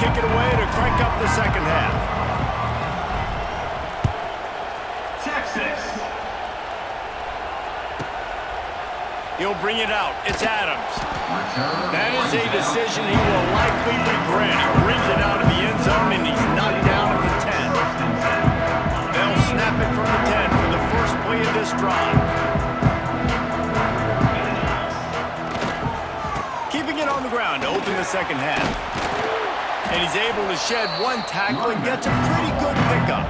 kick it away to crank up the second half. Texas. He'll bring it out. It's Adams. That is a decision he will likely regret. He brings it out of the end zone, and he's knocked down at the 10. They'll snap it from the 10 for the first play of this drive. Keeping it on the ground to open the second half. And he's able to shed one tackle and gets a pretty good pickup.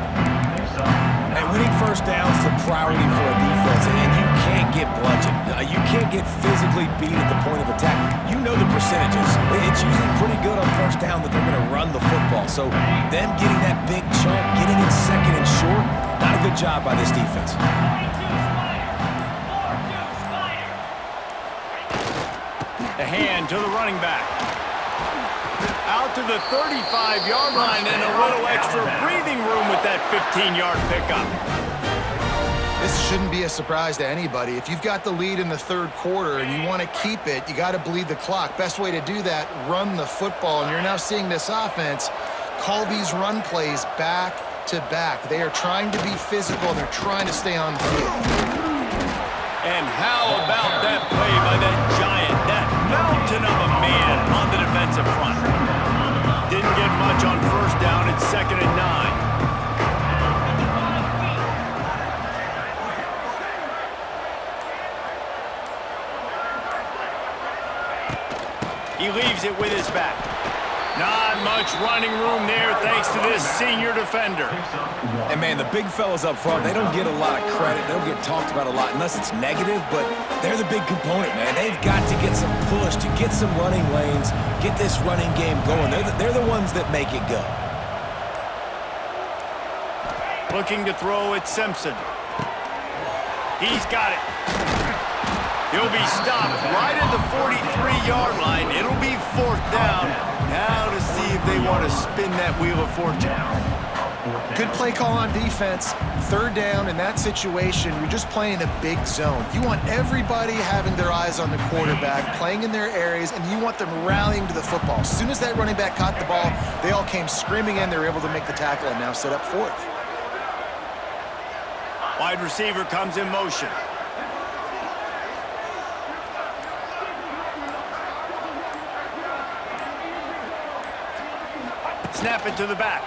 And winning first downs is a priority for a defense, and you can't get bludgeoned. You can't get physically beat at the point of attack. You know the percentages. It's usually pretty good on first down that they're going to run the football. So them getting that big chunk, getting it second and short, not a good job by this defense. The hand to the running back. Out to the 35-yard line and a little extra breathing room with that 15-yard pickup. This shouldn't be a surprise to anybody. If you've got the lead in the third quarter and you want to keep it, you got to bleed the clock. Best way to do that, run the football. And you're now seeing this offense call these run plays back to back. They are trying to be physical, and they're trying to stay on the field. And how about that play by that giant, that mountain of a man on the defensive front? Didn't get much on first down. It's 2nd and 9. He leaves it with his back. Not much running room there thanks to this senior defender. And, man, the big fellas up front, they don't get a lot of credit. They don't get talked about a lot unless it's negative, but they're the big component, man. They've got to get some push, to get some running lanes, get this running game going. They're the ones that make it go. Looking to throw at Simpson. He's got it. He'll be stopped right at the 43-yard line. It'll be 4th down. Now to see if they want to spin that wheel of fortune. Good play call on defense. 3rd down in that situation, you're just playing a big zone. You want everybody having their eyes on the quarterback, playing in their areas, and you want them rallying to the football. As soon as that running back caught the ball, they all came screaming in. They were able to make the tackle and now set up 4th. Wide receiver comes in motion. Snap it to the back.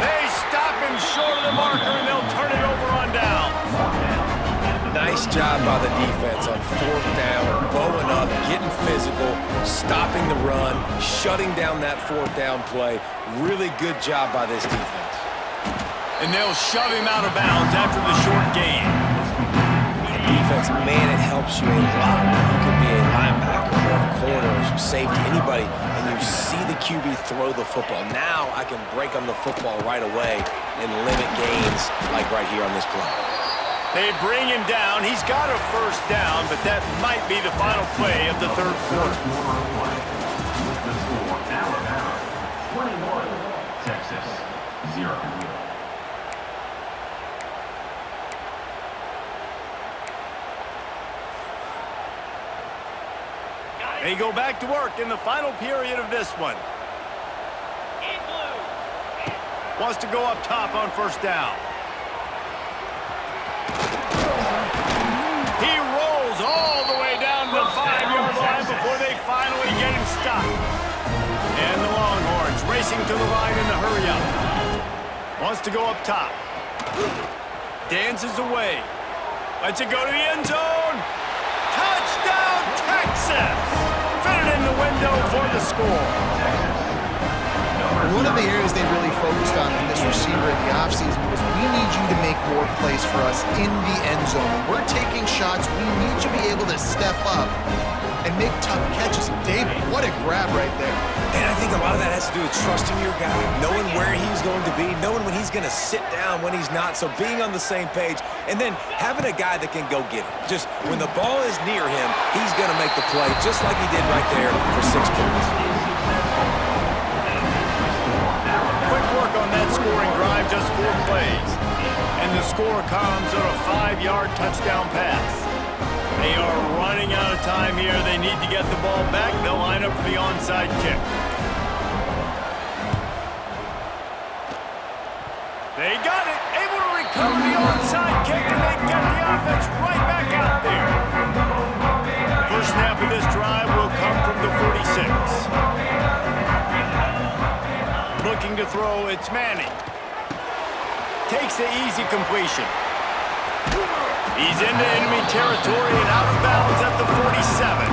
They stop him short of the marker, and they'll turn it over on down. Nice job by the defense on 4th down, bowing up, getting physical, stopping the run, shutting down that 4th down play. Really good job by this defense. And they'll shove him out of bounds after the short gain. Defense, man, it helps you a lot. You could be a linebacker or a corner or some safety, anybody, and you see the QB throw the football. Now I can break on the football right away and limit gains like right here on this play. They bring him down. He's got a 1st down, but that might be the final play of the 3rd quarter. The score, Alabama 21, Texas 0. They go back to work in the final period of this one. Wants to go up top on 1st down. He rolls all the way down to the 5-yard line before they finally get him stopped. And the Longhorns racing to the line in the hurry-up. Wants to go up top. Dances away. Lets it go to the end zone. Touchdown, Texas! Fit it in the window for the score. One of the areas they really focused on in this receiver in the offseason was we need you to make more plays for us in the end zone. When we're taking shots, we need you to be able to step up and make tough catches. David, what a grab right there. And I think a lot of that has to do with trusting your guy, knowing where he's going to be, knowing when he's going to sit down, when he's not, so being on the same page, and then having a guy that can go get it. Just when the ball is near him, he's going to make the play, just like he did right there for 6 points. Quick work on that scoring drive, just 4 plays. And the score comes on a 5-yard touchdown pass. They are running out of time here. They need to get the ball back. They'll line up for the onside kick. They got it. Able to recover the onside kick, and they get the offense right back out there. First snap of this drive will come from the 46. Looking to throw, it's Manning. Takes the easy completion. He's into enemy territory and out of bounds at the 47.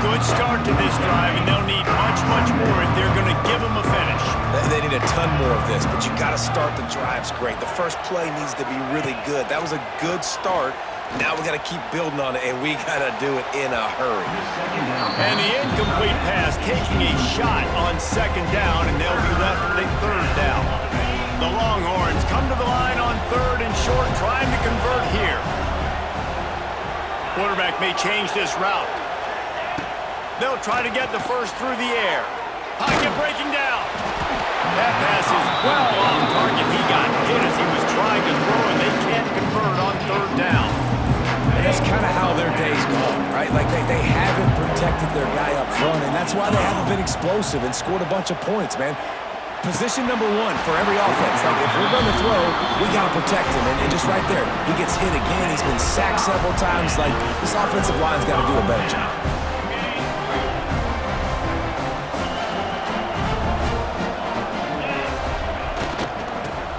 Good start to this drive, and they'll need much, much more if they're going to give him a finish. They need a ton more of this, but you got to start the drives great. The first play needs to be really good. That was a good start. Now we got to keep building on it, and we got to do it in a hurry. And the incomplete pass taking a shot on second down, and they'll be left with a third down. The Longhorns come to the line on third and short, trying to convert here. Quarterback may change this route. They'll try to get the first through the air. Pocket breaking down. That pass is well off target. He got hit as he was trying to throw, and they can't convert on third down. And that's kind of how their day's gone, right? Like they haven't protected their guy up front, and that's why they haven't been explosive and scored a bunch of points, man. Position number one for every offense. Like, if we're going to throw, we got to protect him. And just right there, he gets hit again. He's been sacked several times. Like, this offensive line's got to do a better job.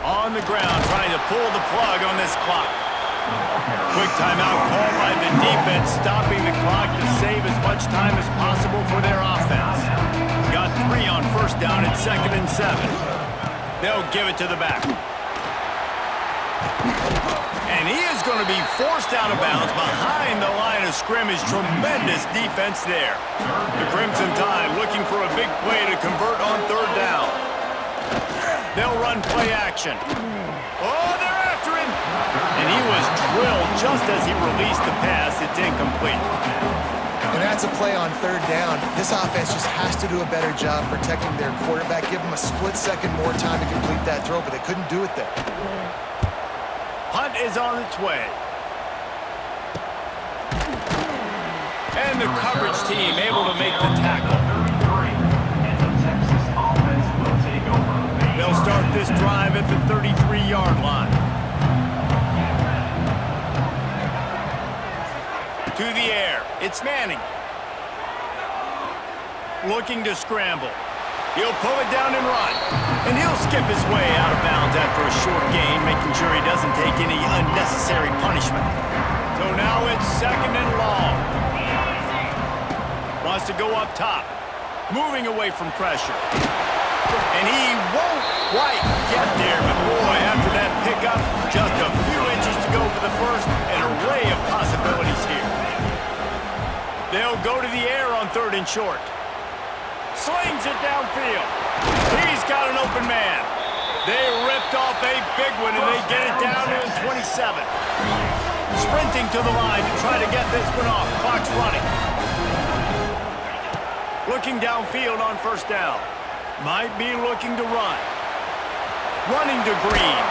On the ground, trying to pull the plug on this clock. Quick timeout called by the defense, stopping the clock to save as much time as possible for their offense. Got 3 on first down and 2nd and 7. They'll give it to the back. And he is going to be forced out of bounds behind the line of scrimmage. Tremendous defense there. The Crimson Tide looking for a big play to convert on third down. They'll run play action. Oh, they're after him. And he was drilled just as he released the pass. It's incomplete. And that's a play on third down. This offense just has to do a better job protecting their quarterback. Give him a split second more time to complete that throw, but they couldn't do it there. Hunt is on its way. And the coverage team able to make the tackle. They'll start this drive at the 33-yard line. To the air, it's Manning. Looking to scramble. He'll pull it down and run. And he'll skip his way out of bounds after a short gain, making sure he doesn't take any unnecessary punishment. So now it's 2nd and long. Wants to go up top. Moving away from pressure. And he won't quite get there, but boy, after that pickup, just a few inches to go for the first, an array of possibilities here. They'll go to the air on 3rd and short. Slings it downfield. He's got an open man. They ripped off a big one, and they get it down to the 27. Sprinting to the line to try to get this one off. Clock's running. Looking downfield on first down. Might be looking to run. Running to Green.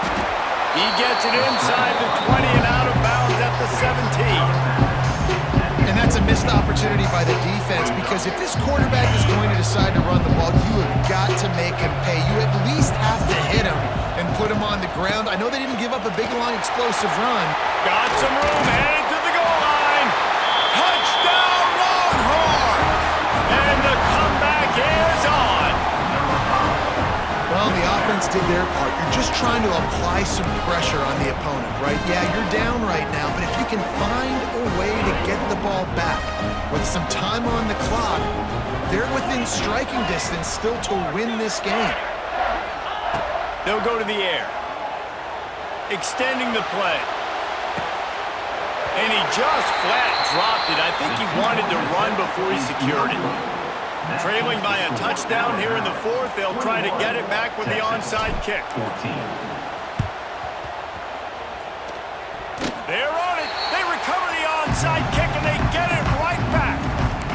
He gets it inside the 20 and out of bounds at the 17. And that's a missed opportunity by the defense, because if this quarterback is going to decide to run the ball, you have got to make him pay. You at least have to hit him and put him on the ground. I know they didn't give up a big, long, explosive run. Got some room, headed to the goal line. Touchdown, Longhorns! And the comeback is on. Well, the offense did their part. You're just trying to apply some pressure on the opponent, right? Yeah, you're down right now, but if you can find a way to get the ball back with some time on the clock, they're within striking distance still to win this game. They'll go to the air. Extending the play. And he just flat dropped it. I think he wanted to run before he secured it. Trailing by a touchdown here in the 4th. They'll try to get it back with the onside kick. 14. They're on it. They recover the onside kick, and they get it right back.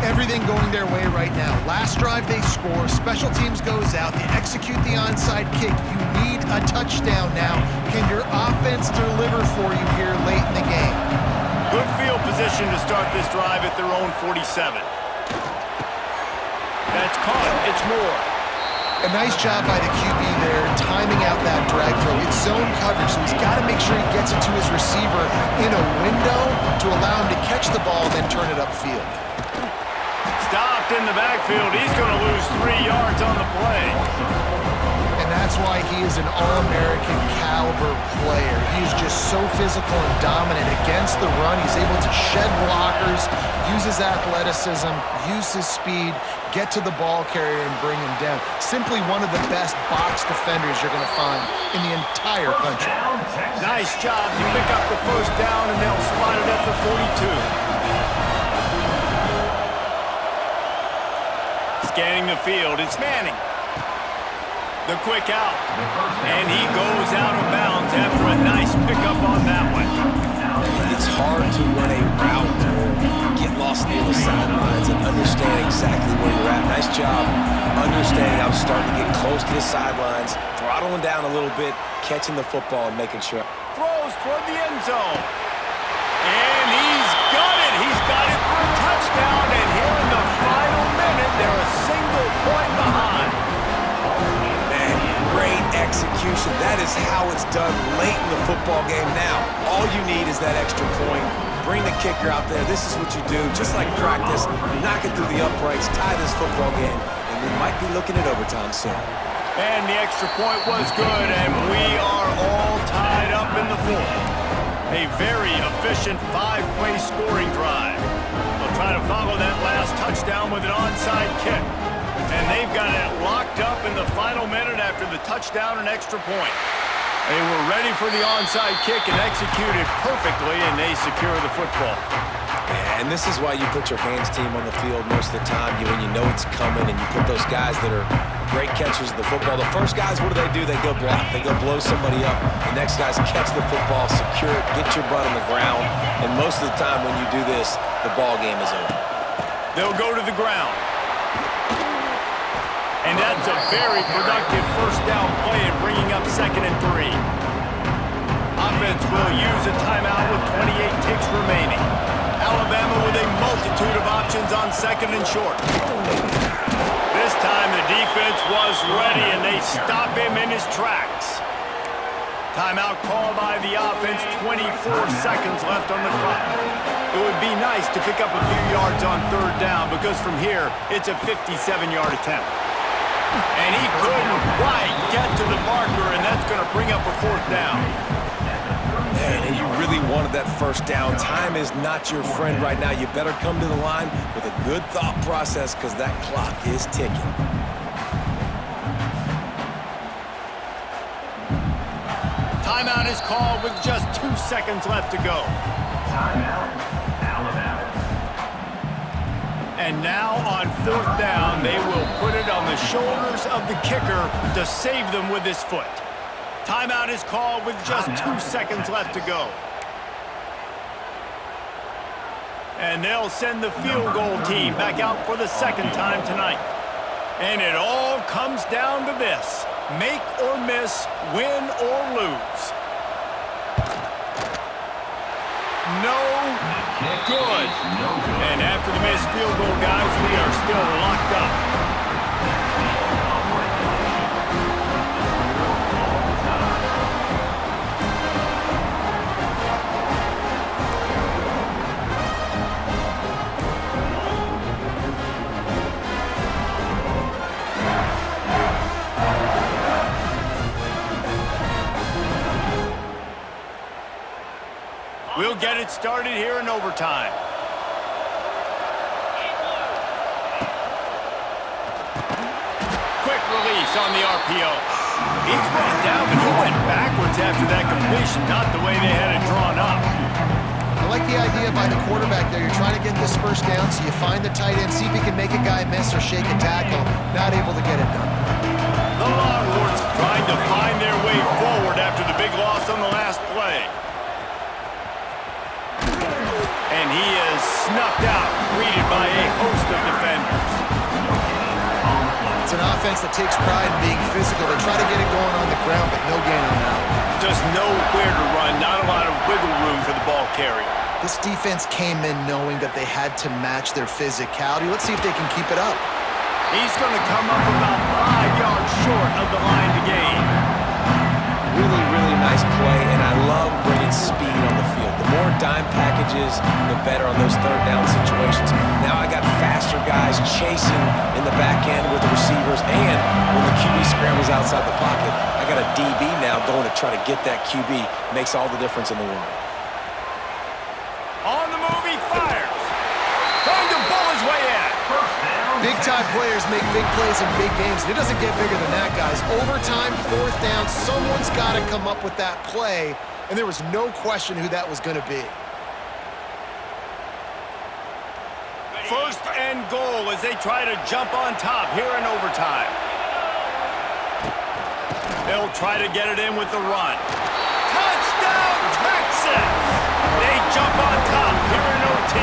Everything going their way right now. Last drive they score. Special teams goes out. They execute the onside kick. You need a touchdown now. Can your offense deliver for you here late in the game? Good field position to start this drive at their own 47. That's caught. It's Moore. A nice job by the QB there, timing out that drag throw. It's zone coverage, so he's got to make sure he gets it to his receiver in a window to allow him to catch the ball and then turn it upfield. Stopped in the backfield. He's going to lose 3 yards on the play. And that's why he is an All-American caliber player. He is just so physical and dominant against the run. He's able to shed blockers, use his athleticism, use his speed, get to the ball carrier and bring him down. Simply one of the best box defenders you're going to find in the entire country. Nice job. You pick up the first down, and they'll spot it at the 42. Scanning the field, it's Manning. The quick out, and he goes out of bounds after a nice pickup on that one. It's hard to run a route or get lost near the sidelines and understand exactly where you're at. Nice job understanding I was starting to get close to the sidelines, throttling down a little bit, catching the football and making sure. Throws toward the end zone. And he's got it. He's got it for a touchdown, and here in the final minute, they're a single point behind. Great execution. That is how it's done late in the football game. Now, all you need is that extra point. Bring the kicker out there. This is what you do. Just like practice, knock it through the uprights, tie this football game, and we might be looking at overtime soon. And the extra point was good, and we are all tied up in the fourth. A very efficient 5-play scoring drive. They'll try to follow that last touchdown with an onside kick. And they've got it locked up in the final minute after the touchdown and extra point. They were ready for the onside kick and executed perfectly, and they secure the football. And this is why you put your hands team on the field most of the time when you know it's coming, and you put those guys that are great catchers of the football. The first guys, what do? They go block. They go blow somebody up. The next guys catch the football, secure it, get your butt on the ground. And most of the time when you do this, the ball game is over. They'll go to the ground. And that's a very productive first down play in bringing up 2nd and 3. Offense will use a timeout with 28 ticks remaining. Alabama with a multitude of options on 2nd and short. This time the defense was ready, and they stop him in his tracks. Timeout called by the offense, 24 seconds left on the clock. It would be nice to pick up a few yards on 3rd down, because from here, it's a 57-yard attempt. And he couldn't quite get to the marker, and that's going to bring up a 4th down. Man, you really wanted that first down. Time is not your friend right now. You better come to the line with a good thought process, because that clock is ticking. Timeout is called with just 2 seconds left to go. Timeout, Alabama. And now on 4th down, they will put it on the shoulders of the kicker to save them with his foot. Timeout is called with just 2 seconds left to go. And they'll send the field goal team back out for the 2nd time tonight. And it all comes down to this: make or miss, win or lose. No good. And after the missed field goal, guys, we are still locked up. We'll get it started here in overtime. Quick release on the RPO. He's brought down, but he went backwards after that completion, not the way they had it drawn up. I like the idea by the quarterback there. You're trying to get this first down, so you find the tight end, see if he can make a guy miss or shake a tackle. Not able to get it done. The Longhorns trying to find their way forward after the big loss on the last play. And he is snuffed out, greeted by a host of defenders. It's an offense that takes pride in being physical. They try to get it going on the ground, but no gain on that. Just nowhere to run, not a lot of wiggle room for the ball carrier. This defense came in knowing that they had to match their physicality. Let's see if they can keep it up. He's going to come up about 5 yards short of the line to gain. Really, really nice play, and I love bringing speed on the field. The more dime packages, the better on those third down situations. Now I got faster guys chasing in the back end with the receivers, and when the QB scrambles outside the pocket, I got a DB now going to try to get that QB. Makes all the difference in the world. On the move, he fires. Trying to bull his way in. Big-time players make big plays in big games, and it doesn't get bigger than that, guys. Overtime, fourth down, someone's got to come up with that play, and there was no question who that was going to be. First and goal as they try to jump on top here in overtime. They'll try to get it in with the run. Touchdown, Texas! They jump on top here in OT.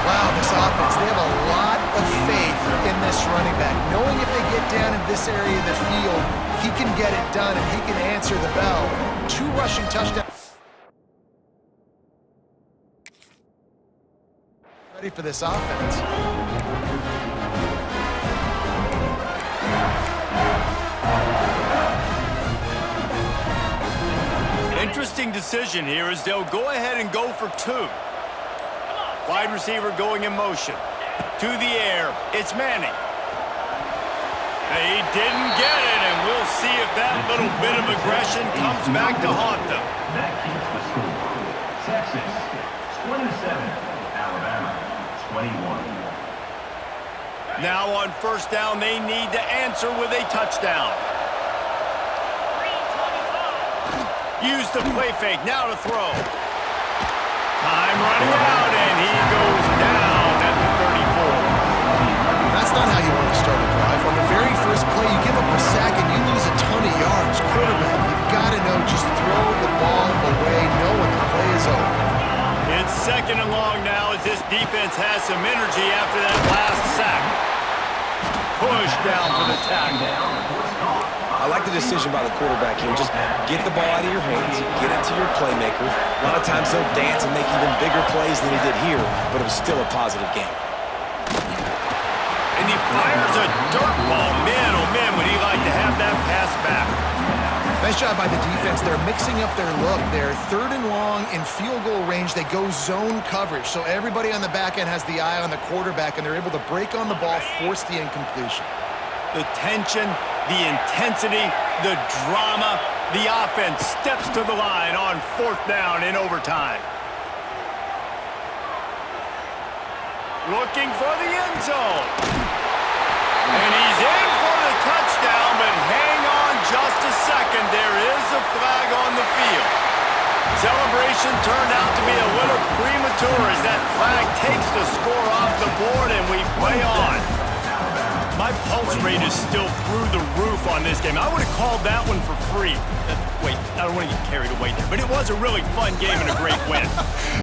Wow, this offense, they have a lot of faith in this running back. Knowing if they get down in this area of the field, he can get it done and he can answer the bell. 2 rushing touchdowns. Ready for this offense. Interesting decision here as they'll go ahead and go for 2. Wide receiver going in motion. To the air, it's Manning. They didn't get it, and we'll see if that little bit of aggression comes back to haunt them. That keeps the score. Texas 27, Alabama 21. Now on first down, they need to answer with a touchdown. Use the play fake, now to throw. Time running out, and he goes down at the 34. That's not how you want to start a drive. On the very first play, you give up a sack and you lose a ton of yards. Quarterback, you've got to know, just throw the ball away, know when the play is over. It's second and long now as this defense has some energy after that last sack. Push down for the tackle. I like the decision by the quarterback here. Just get the ball out of your hands, get it to your playmaker. A lot of times he'll dance and make even bigger plays than he did here, but it was still a positive game. And he fires a dirt ball. Man, oh man, would he like to have that pass back. Nice job by the defense. They're mixing up their look. They're third and long in field goal range. They go zone coverage, so everybody on the back end has the eye on the quarterback, and they're able to break on the ball, force the incompletion. The tension, the intensity, the drama, the offense steps to the line on fourth down in overtime. Looking for the end zone. And he's in for the touchdown, but hang on just a second. There is a flag on the field. Celebration turned out to be a little premature as that flag takes the score off the board and we play on. My pulse rate is still through the roof on this game. I would have called that one for free. Wait, I don't want to get carried away there, but it was a really fun game and a great win.